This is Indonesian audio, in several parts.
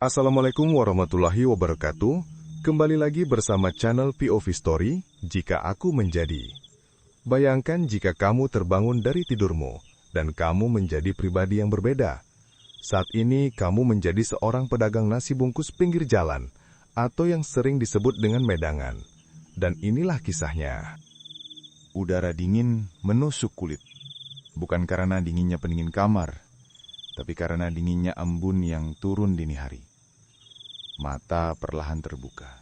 Assalamualaikum warahmatullahi wabarakatuh. Kembali lagi bersama channel POV Story, Jika Aku Menjadi. Bayangkan jika kamu terbangun dari tidurmu, dan kamu menjadi pribadi yang berbeda. Saat ini kamu menjadi seorang pedagang nasi bungkus pinggir jalan, atau yang sering disebut dengan medangan. Dan inilah kisahnya. Udara dingin menusuk kulit. Bukan karena dinginnya pendingin kamar, tapi karena dinginnya embun yang turun dini hari. Mata perlahan terbuka.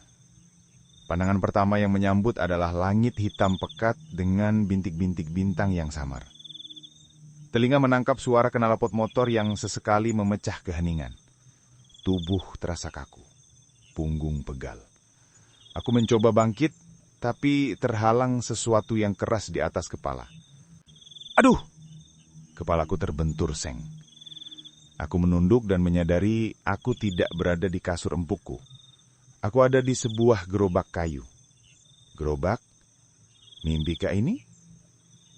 Pandangan pertama yang menyambut adalah langit hitam pekat dengan bintik-bintik bintang yang samar. Telinga menangkap suara knalpot motor yang sesekali memecah keheningan. Tubuh terasa kaku, punggung pegal. Aku mencoba bangkit, tapi terhalang sesuatu yang keras di atas kepala. Aduh! Kepalaku terbentur seng. Aku menunduk dan menyadari aku tidak berada di kasur empukku. Aku ada di sebuah gerobak kayu. Gerobak? Mimpikah ini?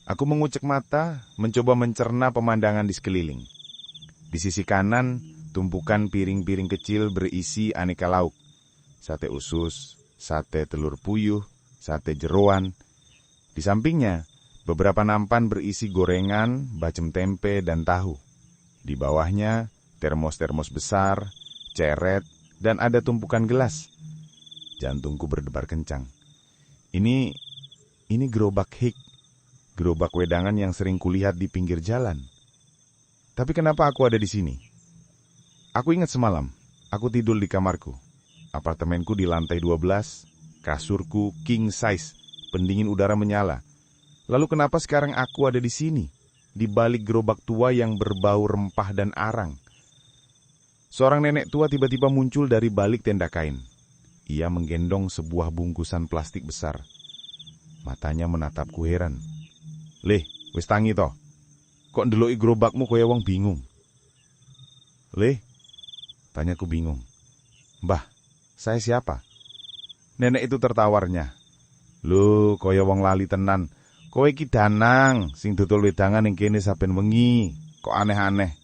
Aku mengucek mata, mencoba mencerna pemandangan di sekeliling. Di sisi kanan, tumpukan piring-piring kecil berisi aneka lauk. Sate usus, sate telur puyuh, sate jeroan. Di sampingnya, beberapa nampan berisi gorengan, bacem tempe, dan tahu. Di bawahnya, termos-termos besar, ceret, dan ada tumpukan gelas. Jantungku berdebar kencang. Ini gerobak hik, gerobak wedangan yang sering kulihat di pinggir jalan. Tapi kenapa aku ada di sini? Aku ingat semalam, aku tidur di kamarku. Apartemenku di lantai 12, kasurku king size, pendingin udara menyala. Lalu kenapa sekarang aku ada di sini, di balik gerobak tua yang berbau rempah dan arang? Seorang nenek tua tiba-tiba muncul dari balik tenda kain. Ia menggendong sebuah bungkusan plastik besar. Matanya menatapku heran. "Leh, wis tangi toh? Kok ndeloki gerobakmu kaya wong bingung?" "Leh?" tanyaku bingung. "Mbah, saya siapa?" Nenek itu tertawarnya. "Lho, kaya wong lali tenan. Kowe iki Danang, sing dodol wedangan ning kene saben wengi. Kok aneh-aneh?"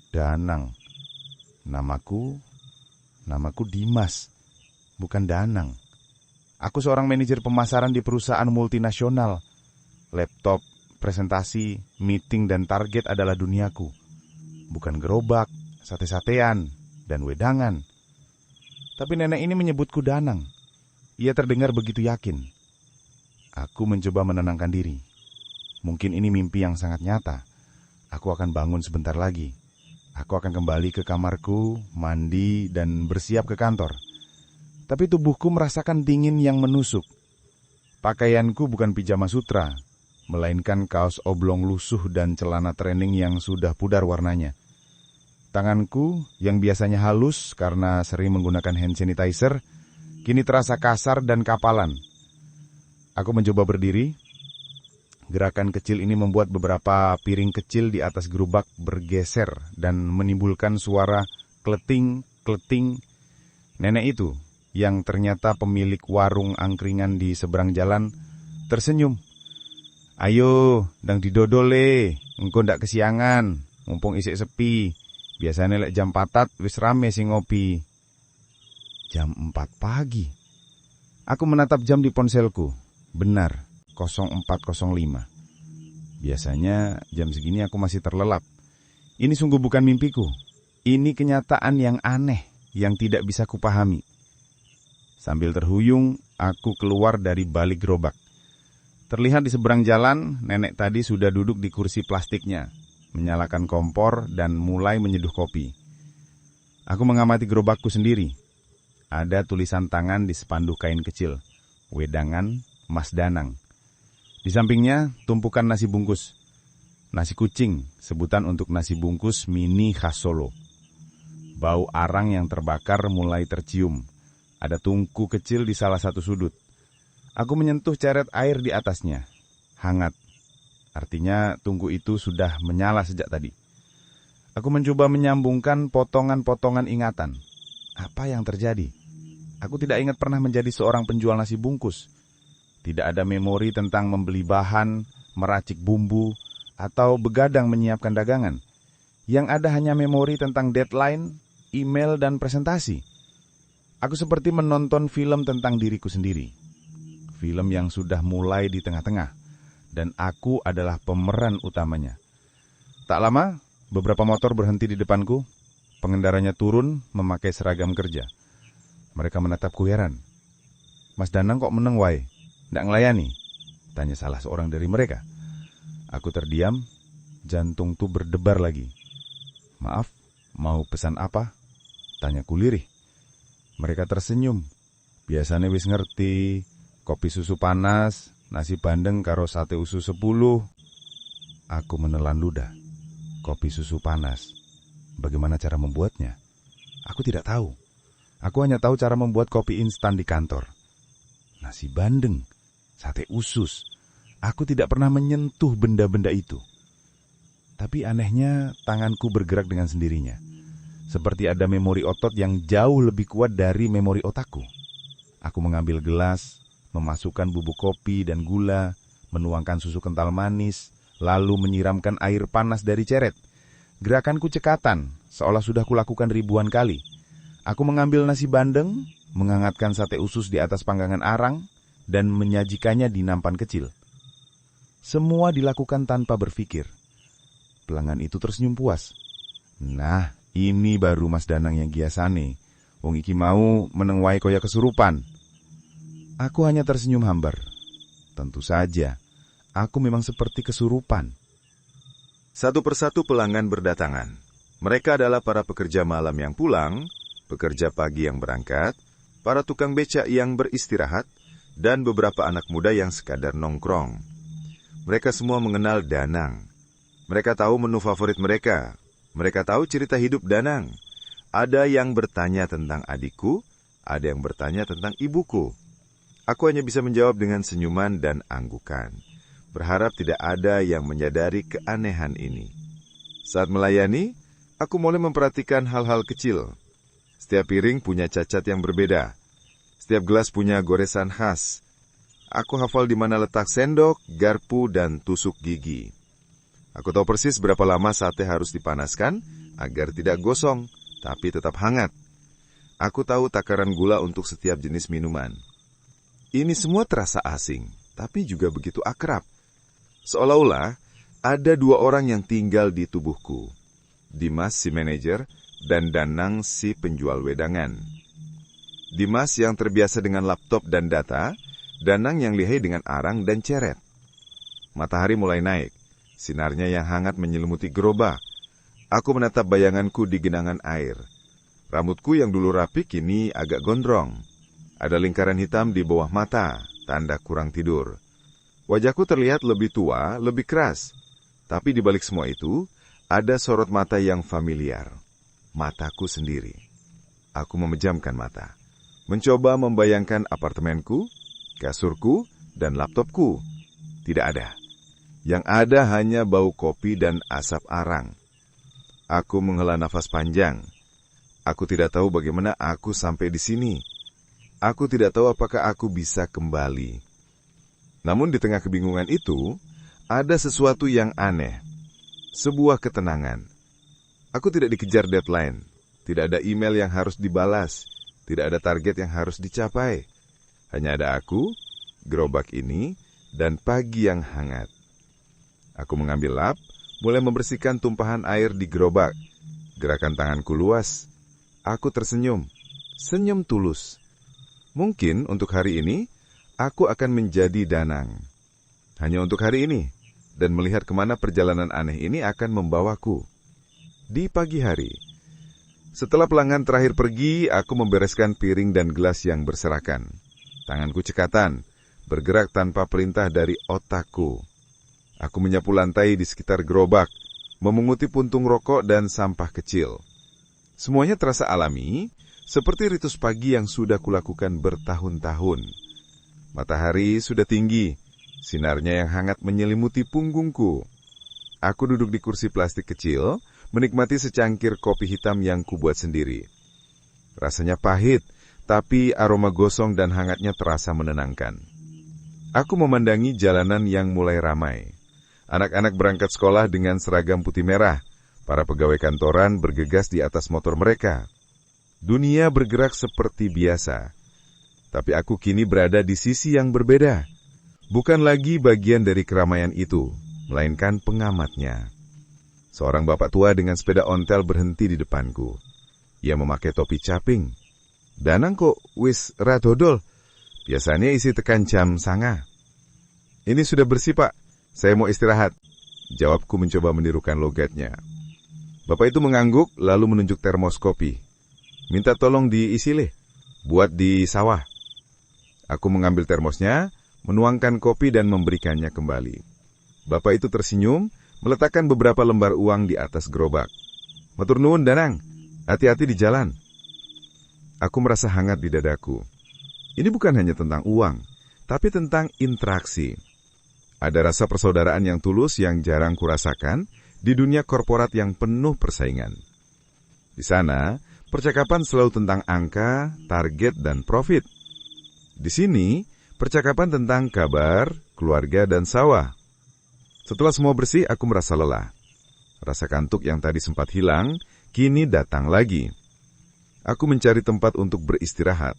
Danang. Namaku Dimas, bukan Danang. Aku seorang manajer pemasaran di perusahaan multinasional. Laptop, presentasi, meeting, dan target adalah duniaku. Bukan gerobak, sate-satean, dan wedangan. Tapi nenek ini menyebutku Danang. Ia terdengar begitu yakin. Aku mencoba menenangkan diri. Mungkin ini mimpi yang sangat nyata. Aku akan bangun sebentar lagi. Aku akan kembali ke kamarku, mandi, dan bersiap ke kantor. Tapi tubuhku merasakan dingin yang menusuk. Pakaianku bukan pijama sutra, melainkan kaos oblong lusuh dan celana training yang sudah pudar warnanya. Tanganku, yang biasanya halus karena sering menggunakan hand sanitizer, kini terasa kasar dan kapalan. Aku mencoba berdiri. Gerakan kecil ini membuat beberapa piring kecil di atas gerobak bergeser dan menimbulkan suara kleting-kleting. Nenek itu, yang ternyata pemilik warung angkringan di seberang jalan, tersenyum. "Ayo, ndang didodol le, engko ndak kesiangan, mumpung isik sepi. Biasanya lek jam 4 wis rame sing ngopi." Jam 4 pagi. Aku menatap jam di ponselku. Benar, 04.05. Biasanya jam segini aku masih terlelap. Ini sungguh bukan mimpiku. Ini kenyataan yang aneh, yang tidak bisa kupahami. Sambil terhuyung, aku keluar dari balik gerobak. Terlihat di seberang jalan, nenek tadi sudah duduk di kursi plastiknya, menyalakan kompor dan mulai menyeduh kopi. Aku mengamati gerobakku sendiri. Ada tulisan tangan di spanduk kain kecil. Wedangan Mas Danang. Di sampingnya tumpukan nasi bungkus. Nasi kucing, sebutan untuk nasi bungkus mini khas Solo. Bau arang yang terbakar mulai tercium. Ada tungku kecil di salah satu sudut. Aku menyentuh ceret air di atasnya. Hangat. Artinya tungku itu sudah menyala sejak tadi. Aku mencoba menyambungkan potongan-potongan ingatan. Apa yang terjadi? Aku tidak ingat pernah menjadi seorang penjual nasi bungkus. Tidak ada memori tentang membeli bahan, meracik bumbu, atau begadang menyiapkan dagangan. Yang ada hanya memori tentang deadline, email dan presentasi. Aku seperti menonton film tentang diriku sendiri. Film yang sudah mulai di tengah-tengah, dan aku adalah pemeran utamanya. Tak lama, beberapa motor berhenti di depanku. Pengendaranya turun memakai seragam kerja. Mereka menatapku heran. "Mas Danang kok meneng wae? Ndak ngelayani?" tanya salah seorang dari mereka. Aku terdiam, jantungku berdebar lagi. "Maaf, mau pesan apa?" tanyaku lirih. Mereka tersenyum. "Biasanya wis ngerti, kopi susu panas, nasi bandeng karo sate usus 10. Aku menelan ludah. Kopi susu panas. Bagaimana cara membuatnya? Aku tidak tahu. Aku hanya tahu cara membuat kopi instan di kantor. Nasi bandeng, sate usus. Aku tidak pernah menyentuh benda-benda itu. Tapi anehnya tanganku bergerak dengan sendirinya. Seperti ada memori otot yang jauh lebih kuat dari memori otakku. Aku mengambil gelas, memasukkan bubuk kopi dan gula, menuangkan susu kental manis, lalu menyiramkan air panas dari ceret. Gerakanku cekatan, seolah sudah kulakukan ribuan kali. Aku mengambil nasi bandeng, menghangatkan sate usus di atas panggangan arang, dan menyajikannya di nampan kecil. Semua dilakukan tanpa berpikir. Pelanggan itu tersenyum puas. "Nah, ini baru Mas Danang yang giasane. Wong iki mau meneng wae kaya kesurupan." Aku hanya tersenyum hambar. Tentu saja, aku memang seperti kesurupan. Satu persatu pelanggan berdatangan. Mereka adalah para pekerja malam yang pulang, pekerja pagi yang berangkat, para tukang becak yang beristirahat, dan beberapa anak muda yang sekadar nongkrong. Mereka semua mengenal Danang. Mereka tahu menu favorit mereka. Mereka tahu cerita hidup Danang. Ada yang bertanya tentang adikku, ada yang bertanya tentang ibuku. Aku hanya bisa menjawab dengan senyuman dan anggukan. Berharap tidak ada yang menyadari keanehan ini. Saat melayani, aku mulai memperhatikan hal-hal kecil. Setiap piring punya cacat yang berbeda. Setiap gelas punya goresan khas. Aku hafal di mana letak sendok, garpu, dan tusuk gigi. Aku tahu persis berapa lama sate harus dipanaskan agar tidak gosong, tapi tetap hangat. Aku tahu takaran gula untuk setiap jenis minuman. Ini semua terasa asing, tapi juga begitu akrab. Seolah-olah ada dua orang yang tinggal di tubuhku. Dimas si manajer dan Danang si penjual wedangan. Dimas yang terbiasa dengan laptop dan data, Danang yang lihai dengan arang dan ceret. Matahari mulai naik, sinarnya yang hangat menyelimuti gerobak. Aku menatap bayanganku di genangan air. Rambutku yang dulu rapi kini agak gondrong. Ada lingkaran hitam di bawah mata, tanda kurang tidur. Wajahku terlihat lebih tua, lebih keras. Tapi di balik semua itu, ada sorot mata yang familiar. Mataku sendiri. Aku memejamkan mata. Mencoba membayangkan apartemenku, kasurku, dan laptopku. Tidak ada. Yang ada hanya bau kopi dan asap arang. Aku menghela nafas panjang. Aku tidak tahu bagaimana aku sampai di sini. Aku tidak tahu apakah aku bisa kembali. Namun di tengah kebingungan itu, ada sesuatu yang aneh. Sebuah ketenangan. Aku tidak dikejar deadline. Tidak ada email yang harus dibalas. Tidak ada target yang harus dicapai. Hanya ada aku, gerobak ini, dan pagi yang hangat. Aku mengambil lap, mulai membersihkan tumpahan air di gerobak. Gerakan tanganku luas. Aku tersenyum. Senyum tulus. Mungkin untuk hari ini, aku akan menjadi Danang. Hanya untuk hari ini, dan melihat kemana perjalanan aneh ini akan membawaku. Di pagi hari, setelah pelanggan terakhir pergi, aku membereskan piring dan gelas yang berserakan. Tanganku cekatan, bergerak tanpa perintah dari otakku. Aku menyapu lantai di sekitar gerobak, memunguti puntung rokok dan sampah kecil. Semuanya terasa alami, seperti ritus pagi yang sudah kulakukan bertahun-tahun. Matahari sudah tinggi, sinarnya yang hangat menyelimuti punggungku. Aku duduk di kursi plastik kecil, menikmati secangkir kopi hitam yang kubuat sendiri. Rasanya pahit, tapi aroma gosong dan hangatnya terasa menenangkan. Aku memandangi jalanan yang mulai ramai. Anak-anak berangkat sekolah dengan seragam putih merah. Para pegawai kantoran bergegas di atas motor mereka. Dunia bergerak seperti biasa. Tapi aku kini berada di sisi yang berbeda. Bukan lagi bagian dari keramaian itu, melainkan pengamatnya. Seorang bapak tua dengan sepeda ontel berhenti di depanku. Ia memakai topi caping. Danang kok wis radodol. Biasanya isi tekan jam 09.00. Ini sudah bersih, Pak. Saya mau istirahat. Jawabku mencoba menirukan logatnya. Bapak itu mengangguk lalu menunjuk termos kopi. Minta tolong diisi leh, buat di sawah. Aku mengambil termosnya, menuangkan kopi dan memberikannya kembali. Bapak itu tersenyum, meletakkan beberapa lembar uang di atas gerobak. Matur nuwun Danang, hati-hati di jalan. Aku merasa hangat di dadaku. Ini bukan hanya tentang uang, tapi tentang interaksi. Ada rasa persaudaraan yang tulus yang jarang kurasakan di dunia korporat yang penuh persaingan. Di sana, percakapan selalu tentang angka, target, dan profit. Di sini, percakapan tentang kabar, keluarga, dan sawah. Setelah semua bersih, aku merasa lelah. Rasa kantuk yang tadi sempat hilang, kini datang lagi. Aku mencari tempat untuk beristirahat.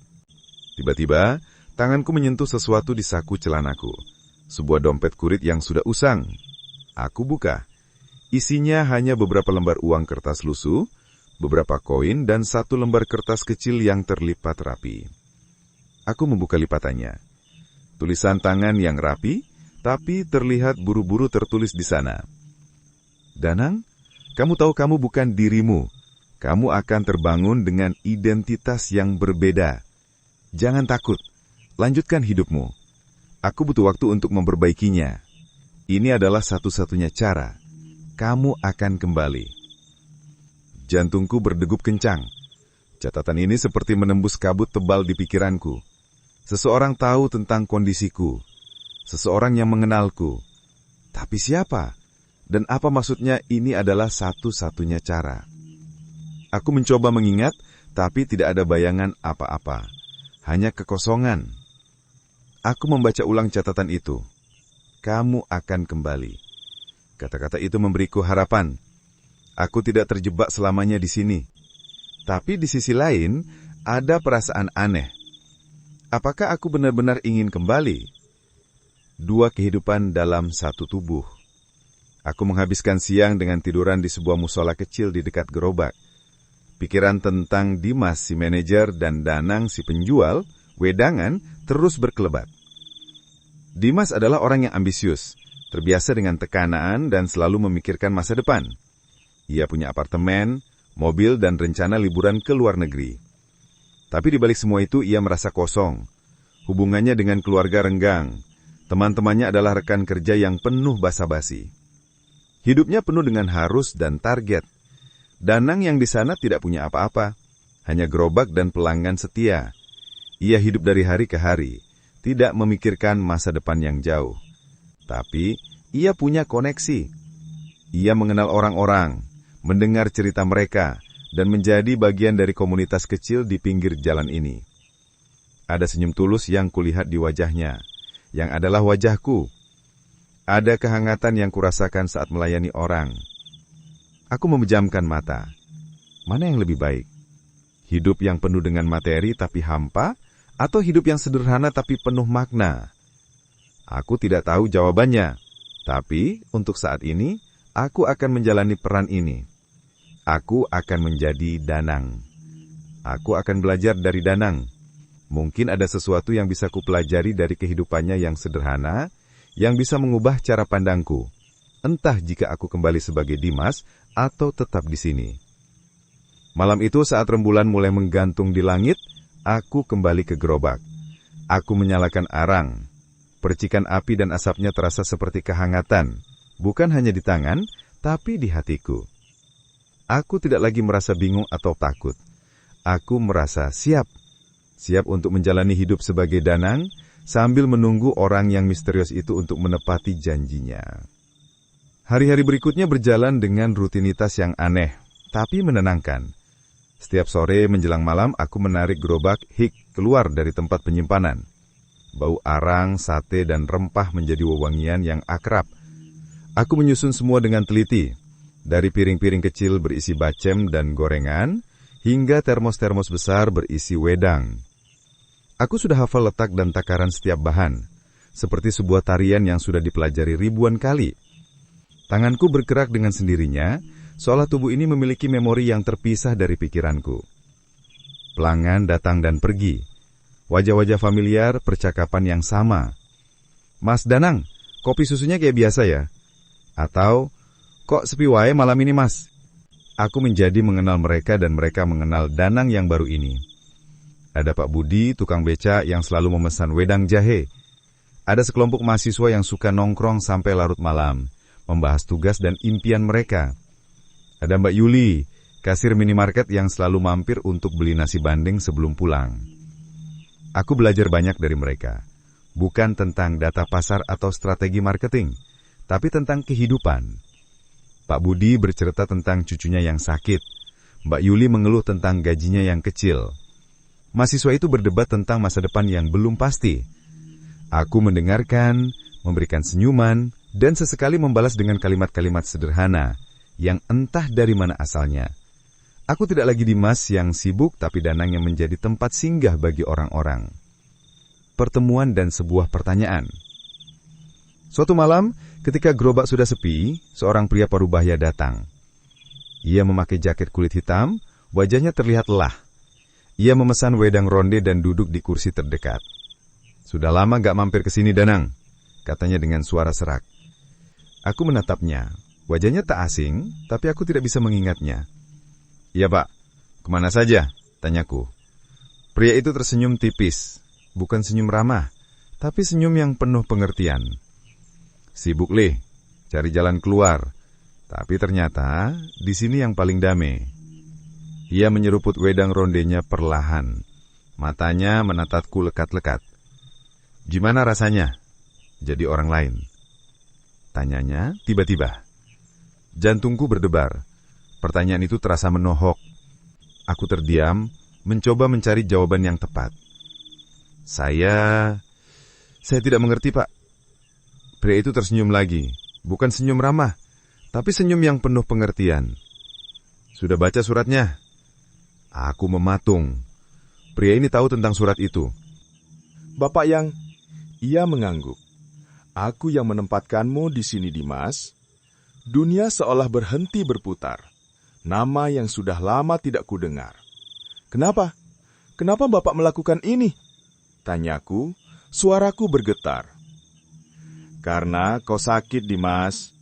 Tiba-tiba, tanganku menyentuh sesuatu di saku celanaku. Sebuah dompet kurit yang sudah usang. Aku buka. Isinya hanya beberapa lembar uang kertas lusuh, beberapa koin, dan satu lembar kertas kecil yang terlipat rapi. Aku membuka lipatannya. Tulisan tangan yang rapi, tapi terlihat buru-buru tertulis di sana. Danang, kamu tahu kamu bukan dirimu. Kamu akan terbangun dengan identitas yang berbeda. Jangan takut, lanjutkan hidupmu. Aku butuh waktu untuk memperbaikinya. Ini adalah satu-satunya cara. Kamu akan kembali. Jantungku berdegup kencang. Catatan ini seperti menembus kabut tebal di pikiranku. Seseorang tahu tentang kondisiku. Seseorang yang mengenalku. Tapi siapa? Dan apa maksudnya ini adalah satu-satunya cara? Aku mencoba mengingat, tapi tidak ada bayangan apa-apa. Hanya kekosongan. Aku membaca ulang catatan itu. Kamu akan kembali. Kata-kata itu memberiku harapan. Aku tidak terjebak selamanya di sini. Tapi di sisi lain, ada perasaan aneh. Apakah aku benar-benar ingin kembali? Dua kehidupan dalam satu tubuh. Aku menghabiskan siang dengan tiduran di sebuah musola kecil di dekat gerobak. Pikiran tentang Dimas si manajer dan Danang si penjual, wedangan, terus berkelebat. Dimas adalah orang yang ambisius, terbiasa dengan tekanan dan selalu memikirkan masa depan. Ia punya apartemen, mobil, dan rencana liburan ke luar negeri. Tapi di balik semua itu ia merasa kosong. Hubungannya dengan keluarga renggang. Teman-temannya adalah rekan kerja yang penuh basa-basi. Hidupnya penuh dengan harus dan target. Danang yang di sana tidak punya apa-apa, hanya gerobak dan pelanggan setia. Ia hidup dari hari ke hari, tidak memikirkan masa depan yang jauh. Tapi, ia punya koneksi. Ia mengenal orang-orang, mendengar cerita mereka, dan menjadi bagian dari komunitas kecil di pinggir jalan ini. Ada senyum tulus yang kulihat di wajahnya, yang adalah wajahku. Ada kehangatan yang kurasakan saat melayani orang. Aku memejamkan mata. Mana yang lebih baik? Hidup yang penuh dengan materi tapi hampa, atau hidup yang sederhana tapi penuh makna? Aku tidak tahu jawabannya, tapi untuk saat ini, aku akan menjalani peran ini. Aku akan menjadi Danang. Aku akan belajar dari Danang. Mungkin ada sesuatu yang bisa kupelajari dari kehidupannya yang sederhana, yang bisa mengubah cara pandangku. Entah jika aku kembali sebagai Dimas, atau tetap di sini. Malam itu saat rembulan mulai menggantung di langit, aku kembali ke gerobak. Aku menyalakan arang. Percikan api dan asapnya terasa seperti kehangatan, bukan hanya di tangan, tapi di hatiku. Aku tidak lagi merasa bingung atau takut. Aku merasa siap. Siap untuk menjalani hidup sebagai Danang, sambil menunggu orang yang misterius itu untuk menepati janjinya. Hari-hari berikutnya berjalan dengan rutinitas yang aneh, tapi menenangkan. Setiap sore menjelang malam, aku menarik gerobak Hik keluar dari tempat penyimpanan. Bau arang, sate, dan rempah menjadi wewangian yang akrab. Aku menyusun semua dengan teliti. Dari piring-piring kecil berisi bacem dan gorengan, hingga termos-termos besar berisi wedang. Aku sudah hafal letak dan takaran setiap bahan, seperti sebuah tarian yang sudah dipelajari ribuan kali. Tanganku bergerak dengan sendirinya, seolah tubuh ini memiliki memori yang terpisah dari pikiranku. Pelanggan datang dan pergi. Wajah-wajah familiar, percakapan yang sama. "Mas Danang, kopi susunya kayak biasa ya?" Atau, "Kok sepi wae malam ini, Mas?" Aku menjadi mengenal mereka dan mereka mengenal Danang yang baru ini. Ada Pak Budi, tukang beca yang selalu memesan wedang jahe. Ada sekelompok mahasiswa yang suka nongkrong sampai larut malam, membahas tugas dan impian mereka. Ada Mbak Yuli, kasir minimarket yang selalu mampir untuk beli nasi banding sebelum pulang. Aku belajar banyak dari mereka. Bukan tentang data pasar atau strategi marketing, tapi tentang kehidupan. Pak Budi bercerita tentang cucunya yang sakit. Mbak Yuli mengeluh tentang gajinya yang kecil. Mahasiswa itu berdebat tentang masa depan yang belum pasti. Aku mendengarkan, memberikan senyuman, dan sesekali membalas dengan kalimat-kalimat sederhana yang entah dari mana asalnya. Aku tidak lagi Dimas yang sibuk, tapi Danang yang menjadi tempat singgah bagi orang-orang. Pertemuan dan sebuah pertanyaan. Suatu malam, ketika gerobak sudah sepi, seorang pria parubaya datang. Ia memakai jaket kulit hitam, wajahnya terlihat lelah. Ia memesan wedang ronde dan duduk di kursi terdekat. "Sudah lama gak mampir ke sini, Danang," katanya dengan suara serak. Aku menatapnya. Wajahnya tak asing, tapi aku tidak bisa mengingatnya. "Iya, Pak. Kemana saja?" tanyaku. Pria itu tersenyum tipis. Bukan senyum ramah, tapi senyum yang penuh pengertian. "Sibuk, Le. Cari jalan keluar. Tapi ternyata di sini yang paling damai." Ia menyeruput wedang rondenya perlahan. Matanya menatapku lekat-lekat. "Gimana rasanya jadi orang lain?" tanyanya tiba-tiba. Jantungku berdebar. Pertanyaan itu terasa menohok. Aku terdiam, mencoba mencari jawaban yang tepat. Saya tidak mengerti, Pak." Pria itu tersenyum lagi. Bukan senyum ramah, tapi senyum yang penuh pengertian. "Sudah baca suratnya?" Aku mematung. Pria ini tahu tentang surat itu. "Bapak yang..." Ia mengangguk. "Aku yang menempatkanmu di sini, Dimas. Dunia seolah berhenti berputar. Nama yang sudah lama tidak kudengar. Kenapa? Kenapa Bapak melakukan ini?" tanyaku, suaraku bergetar. "Karena kau sakit, Dimas.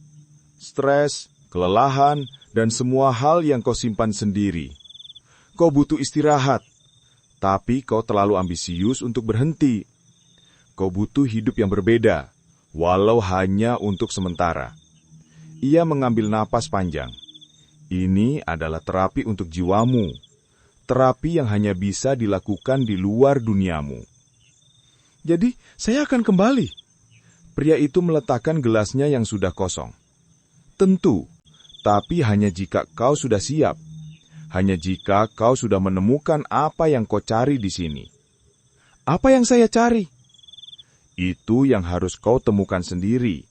Stres, kelelahan, dan semua hal yang kau simpan sendiri. Kau butuh istirahat, tapi kau terlalu ambisius untuk berhenti. Kau butuh hidup yang berbeda, walau hanya untuk sementara." Ia mengambil napas panjang. "Ini adalah terapi untuk jiwamu. Terapi yang hanya bisa dilakukan di luar duniamu." "Jadi, saya akan kembali." Pria itu meletakkan gelasnya yang sudah kosong. "Tentu, tapi hanya jika kau sudah siap. Hanya jika kau sudah menemukan apa yang kau cari di sini." "Apa yang saya cari?" "Itu yang harus kau temukan sendiri.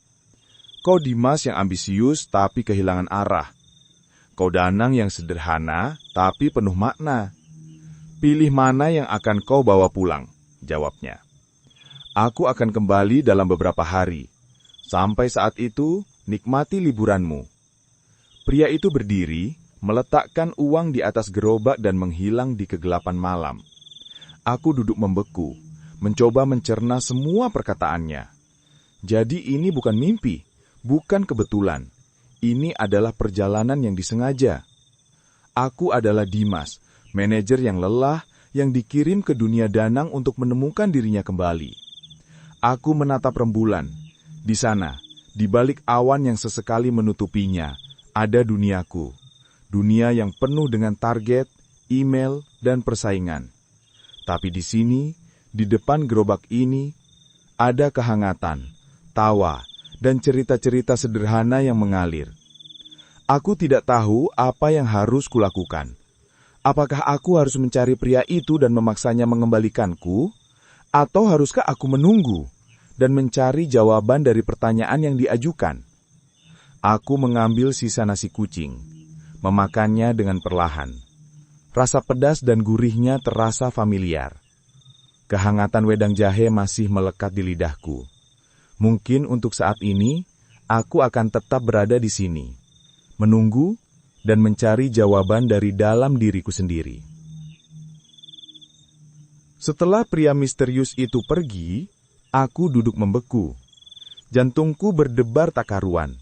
Kau Dimas yang ambisius tapi kehilangan arah. Kau Danang yang sederhana tapi penuh makna. Pilih mana yang akan kau bawa pulang," jawabnya. "Aku akan kembali dalam beberapa hari. Sampai saat itu, nikmati liburanmu." Pria itu berdiri, meletakkan uang di atas gerobak dan menghilang di kegelapan malam. Aku duduk membeku, mencoba mencerna semua perkataannya. Jadi ini bukan mimpi, bukan kebetulan. Ini adalah perjalanan yang disengaja. Aku adalah Dimas, manajer yang lelah, yang dikirim ke dunia Danang untuk menemukan dirinya kembali. Aku menatap rembulan. Di sana, di balik awan yang sesekali menutupinya, ada duniaku. Dunia yang penuh dengan target, email, dan persaingan. Tapi di sini, di depan gerobak ini, ada kehangatan, tawa, dan cerita-cerita sederhana yang mengalir. Aku tidak tahu apa yang harus kulakukan. Apakah aku harus mencari pria itu dan memaksanya mengembalikanku? Atau haruskah aku menunggu dan mencari jawaban dari pertanyaan yang diajukan? Aku mengambil sisa nasi kucing, memakannya dengan perlahan. rasa pedas dan gurihnya terasa familiar. Kehangatan wedang jahe masih melekat di lidahku. Mungkin untuk saat ini, aku akan tetap berada di sini, menunggu dan mencari jawaban dari dalam diriku sendiri. Setelah pria misterius itu pergi, aku duduk membeku. Jantungku berdebar tak karuan.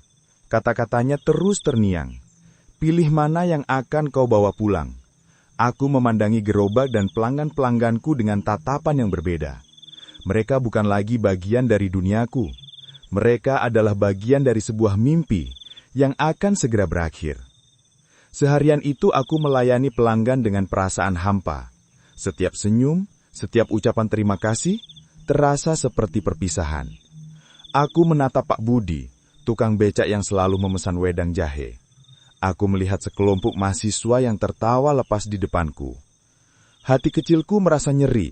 Kata-katanya terus terngiang. Pilih mana yang akan kau bawa pulang. Aku memandangi gerobak dan pelanggan-pelangganku dengan tatapan yang berbeda. Mereka bukan lagi bagian dari duniaku. Mereka adalah bagian dari sebuah mimpi yang akan segera berakhir. Seharian itu aku melayani pelanggan dengan perasaan hampa. Setiap senyum, setiap ucapan terima kasih, terasa seperti perpisahan. Aku menatap Pak Budi, tukang becak yang selalu memesan wedang jahe. Aku melihat sekelompok mahasiswa yang tertawa lepas di depanku. Hati kecilku merasa nyeri.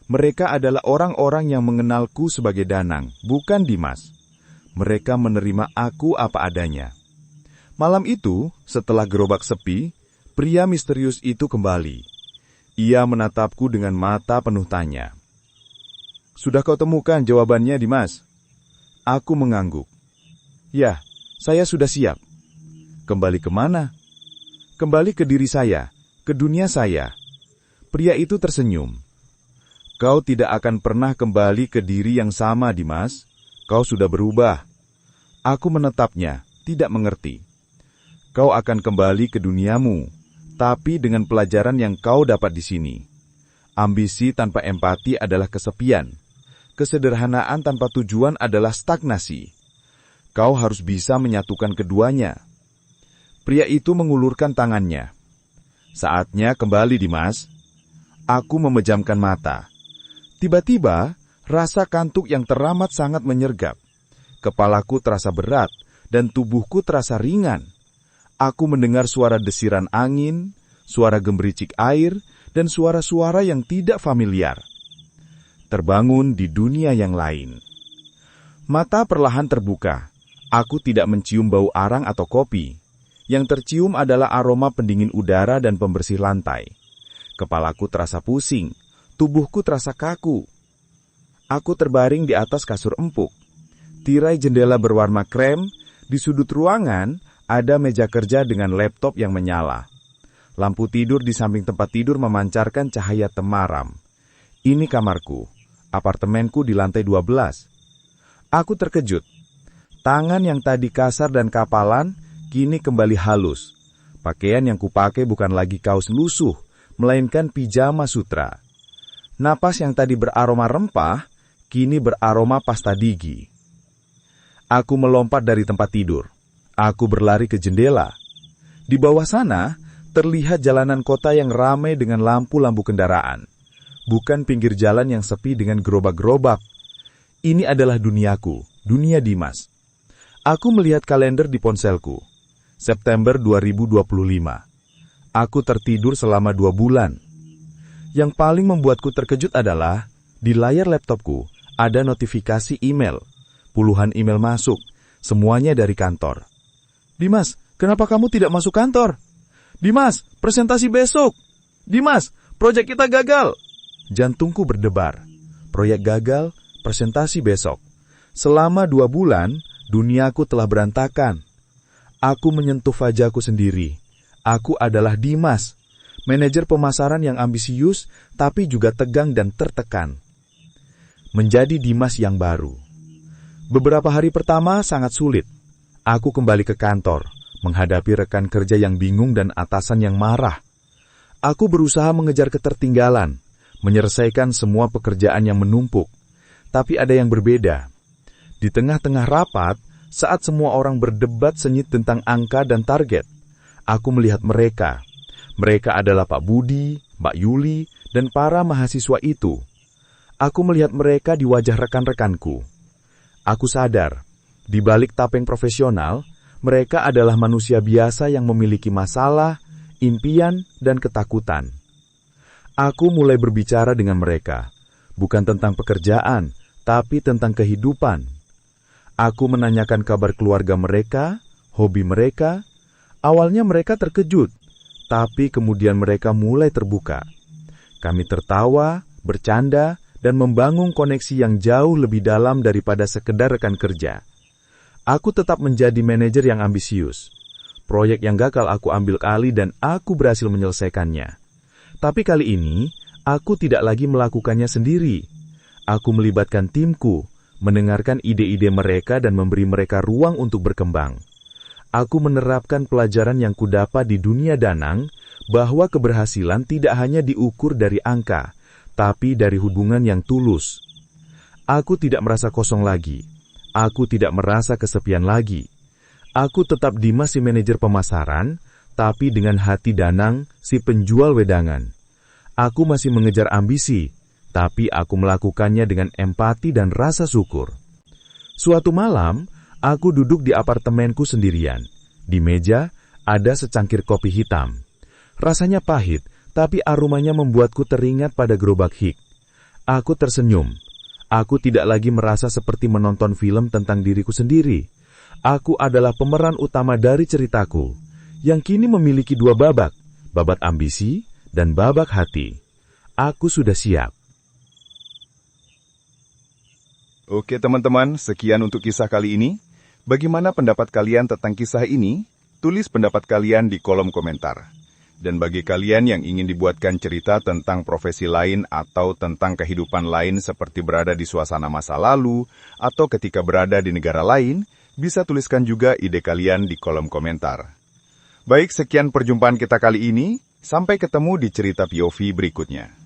Mereka adalah orang-orang yang mengenalku sebagai Danang, bukan Dimas. Mereka menerima aku apa adanya. Malam itu, setelah gerobak sepi, pria misterius itu kembali. Ia menatapku dengan mata penuh tanya. "Sudah kau temukan jawabannya, Dimas?" Aku mengangguk. "Ya, saya sudah siap." "Kembali kemana?" "Kembali ke diri saya, ke dunia saya." Pria itu tersenyum. "Kau tidak akan pernah kembali ke diri yang sama, Dimas. Kau sudah berubah." Aku menatapnya, tidak mengerti. "Kau akan kembali ke duniamu, tapi dengan pelajaran yang kau dapat di sini. Ambisi tanpa empati adalah kesepian. Kesederhanaan tanpa tujuan adalah stagnasi. Kau harus bisa menyatukan keduanya." Pria itu mengulurkan tangannya. "Saatnya kembali, Dimas." Aku memejamkan mata. Tiba-tiba, rasa kantuk yang teramat sangat menyergap. Kepalaku terasa berat dan tubuhku terasa ringan. Aku mendengar suara desiran angin, suara gemericik air, dan suara-suara yang tidak familiar. Terbangun di dunia yang lain. Mata perlahan terbuka. Aku tidak mencium bau arang atau kopi. Yang tercium adalah aroma pendingin udara dan pembersih lantai. Kepalaku terasa pusing, tubuhku terasa kaku. Aku terbaring di atas kasur empuk. Tirai jendela berwarna krem, di sudut ruangan ada meja kerja dengan laptop yang menyala. Lampu tidur di samping tempat tidur memancarkan cahaya temaram. Ini kamarku, apartemenku di lantai 12. Aku terkejut. Tangan yang tadi kasar dan kapalan, kini kembali halus. Pakaian yang kupakai bukan lagi kaos lusuh, melainkan pijama sutra. Napas yang tadi beraroma rempah, kini beraroma pasta gigi. Aku melompat dari tempat tidur. Aku berlari ke jendela. Di bawah sana, terlihat jalanan kota yang ramai dengan lampu-lampu kendaraan. Bukan pinggir jalan yang sepi dengan gerobak-gerobak. Ini adalah duniaku, dunia Dimas. Aku melihat kalender di ponselku. September 2025. Aku tertidur selama 2 bulan. Yang paling membuatku terkejut adalah, di layar laptopku ada notifikasi email. Puluhan email masuk, semuanya dari kantor. "Dimas, kenapa kamu tidak masuk kantor? Dimas, presentasi besok. Dimas, proyek kita gagal." Jantungku berdebar. Proyek gagal, presentasi besok. Selama 2 bulan, duniaku telah berantakan. Aku menyentuh wajahku sendiri. Aku adalah Dimas, manajer pemasaran yang ambisius, tapi juga tegang dan tertekan. Menjadi Dimas yang baru. Beberapa hari pertama sangat sulit. Aku kembali ke kantor, menghadapi rekan kerja yang bingung dan atasan yang marah. Aku berusaha mengejar ketertinggalan, menyelesaikan semua pekerjaan yang menumpuk. Tapi ada yang berbeda. Di tengah-tengah rapat, saat semua orang berdebat sengit tentang angka dan target, aku melihat mereka. Mereka adalah Pak Budi, Mbak Yuli, dan para mahasiswa itu. Aku melihat mereka di wajah rekan-rekanku. Aku sadar, di balik tapeng profesional, mereka adalah manusia biasa yang memiliki masalah, impian, dan ketakutan. Aku mulai berbicara dengan mereka, bukan tentang pekerjaan, tapi tentang kehidupan. Aku menanyakan kabar keluarga mereka, hobi mereka. Awalnya mereka terkejut, tapi kemudian mereka mulai terbuka. Kami tertawa, bercanda, dan membangun koneksi yang jauh lebih dalam daripada sekedar rekan kerja. Aku tetap menjadi manajer yang ambisius. Proyek yang gagal aku ambil alih dan aku berhasil menyelesaikannya. Tapi kali ini, aku tidak lagi melakukannya sendiri. Aku melibatkan timku, mendengarkan ide-ide mereka dan memberi mereka ruang untuk berkembang. Aku menerapkan pelajaran yang kudapat di dunia Danang, bahwa keberhasilan tidak hanya diukur dari angka, tapi dari hubungan yang tulus. Aku tidak merasa kosong lagi. Aku tidak merasa kesepian lagi. Aku tetap Dimas si manajer pemasaran, tapi dengan hati Danang si penjual wedangan. Aku masih mengejar ambisi, tapi aku melakukannya dengan empati dan rasa syukur. Suatu malam, aku duduk di apartemenku sendirian. Di meja, ada secangkir kopi hitam. Rasanya pahit, tapi aromanya membuatku teringat pada gerobak hik. Aku tersenyum. Aku tidak lagi merasa seperti menonton film tentang diriku sendiri. Aku adalah pemeran utama dari ceritaku, yang kini memiliki dua babak, babak ambisi dan babak hati. Aku sudah siap. Oke teman-teman, sekian untuk kisah kali ini. Bagaimana pendapat kalian tentang kisah ini? Tulis pendapat kalian di kolom komentar. Dan bagi kalian yang ingin dibuatkan cerita tentang profesi lain atau tentang kehidupan lain seperti berada di suasana masa lalu atau ketika berada di negara lain, bisa tuliskan juga ide kalian di kolom komentar. Baik, sekian perjumpaan kita kali ini. Sampai ketemu di cerita POV berikutnya.